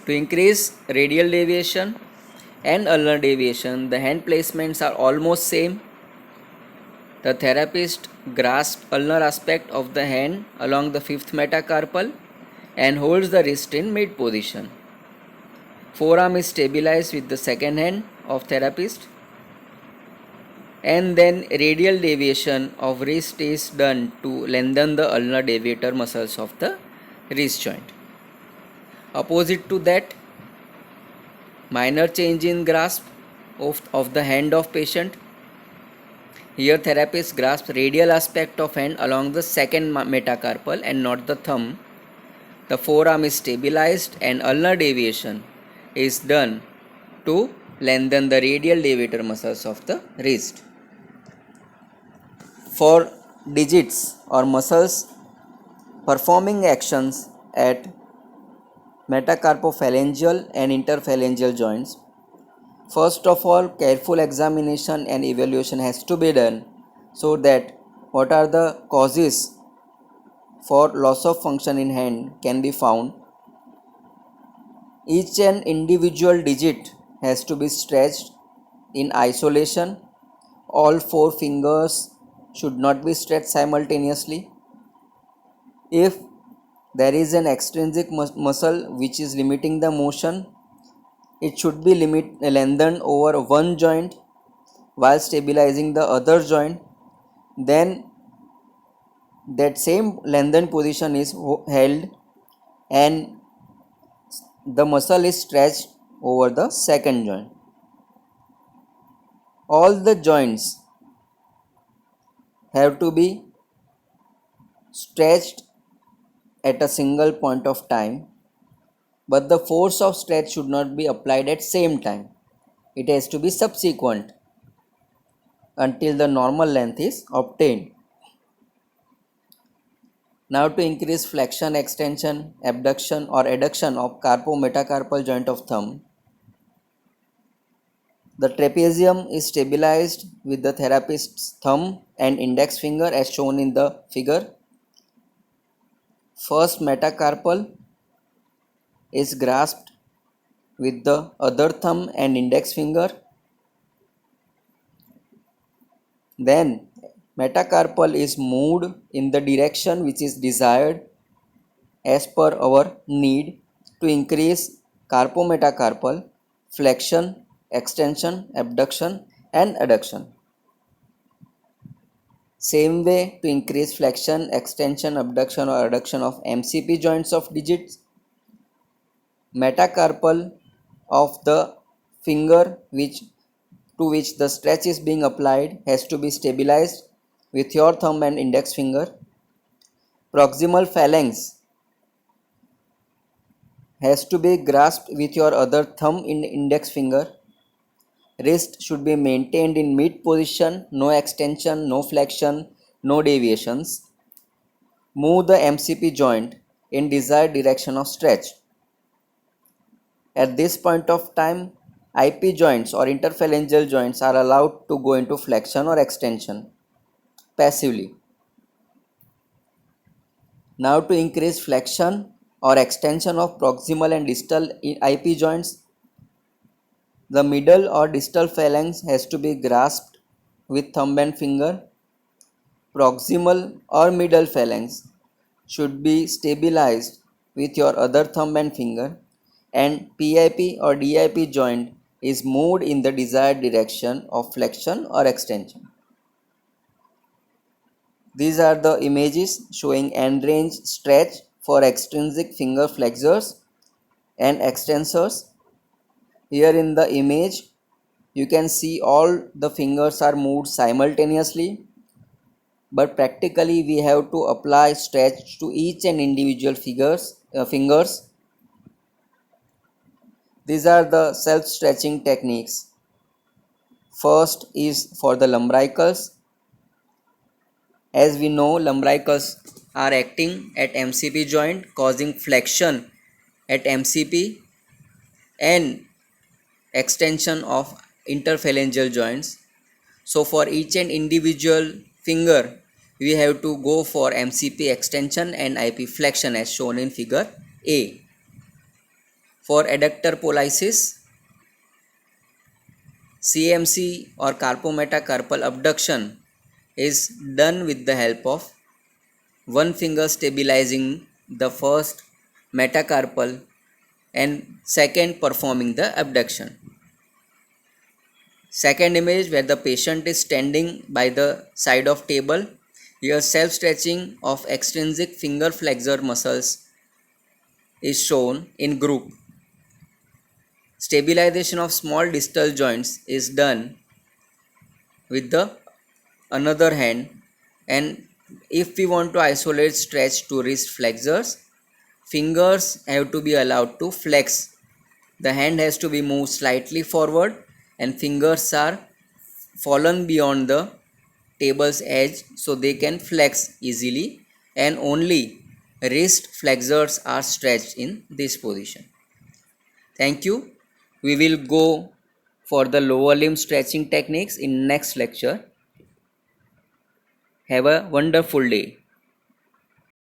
To increase radial deviation and ulnar deviation, the hand placements are almost same. The therapist grasps ulnar aspect of the hand along the fifth metacarpal and holds the wrist in mid position. Forearm is stabilized with the second hand of therapist, and then radial deviation of wrist is done to lengthen the ulnar deviator muscles of the wrist joint. Opposite to that, minor change in grasp of the hand of patient. Here therapist grasps radial aspect of hand along the second metacarpal and not the thumb. The forearm is stabilized and ulnar deviation is done to lengthen the radial deviator muscles of the wrist. For digits or muscles performing actions at metacarpophalangeal and interphalangeal joints, first of all, careful examination and evaluation has to be done so that what are the causes for loss of function in hand can be found. Each and individual digit has to be stretched in isolation. All four fingers should not be stretched simultaneously. If there is an extrinsic muscle which is limiting the motion, it should be lengthened over one joint while stabilizing the other joint. Then that same lengthened position is held and the muscle is stretched over the second joint. All the joints have to be stretched at a single point of time, but the force of stretch should not be applied at same time. It has to be subsequent until the normal length is obtained. Now to increase flexion, extension, abduction or adduction of carpo-metacarpal joint of thumb, the trapezium is stabilized with the therapist's thumb and index finger as shown in the figure. First metacarpal is grasped with the other thumb and index finger. Then metacarpal is moved in the direction which is desired as per our need to increase carpometacarpal flexion, extension, abduction and adduction. Same way to increase flexion, extension, abduction or adduction of MCP joints of digits, metacarpal of the finger to which the stretch is being applied has to be stabilized with your thumb and index finger. Proximal phalanx has to be grasped with your other thumb and index finger. Wrist should be maintained in mid position, no extension, no flexion, no deviations. Move the MCP joint in desired direction of stretch. At this point of time, IP joints or interphalangeal joints are allowed to go into flexion or extension passively. Now to increase flexion or extension of proximal and distal IP joints, the middle or distal phalanx has to be grasped with thumb and finger. Proximal or middle phalanx should be stabilized with your other thumb and finger, and PIP or DIP joint is moved in the desired direction of flexion or extension. These are the images showing end range stretch for extrinsic finger flexors and extensors. Here in the image, you can see all the fingers are moved simultaneously, but practically we have to apply stretch to each and individual fingers. These are the self-stretching techniques. First is for the lumbricals. As we know, lumbricals are acting at MCP joint, causing flexion at MCP and extension of interphalangeal joints. So for each and individual finger, we have to go for MCP extension and IP flexion as shown in figure A. For adductor polysis, CMC or carpometacarpal abduction is done with the help of one finger stabilizing the first metacarpal and second performing the abduction. Second image where the patient is standing by the side of table. Here self-stretching of extrinsic finger flexor muscles is shown in group. Stabilization of small distal joints is done with the another hand, and if we want to isolate stretch to wrist flexors, fingers have to be allowed to flex. The hand has to be moved slightly forward and fingers are fallen beyond the table's edge so they can flex easily, and only wrist flexors are stretched in this position. Thank you. We will go for the lower limb stretching techniques in next lecture. Have a wonderful day.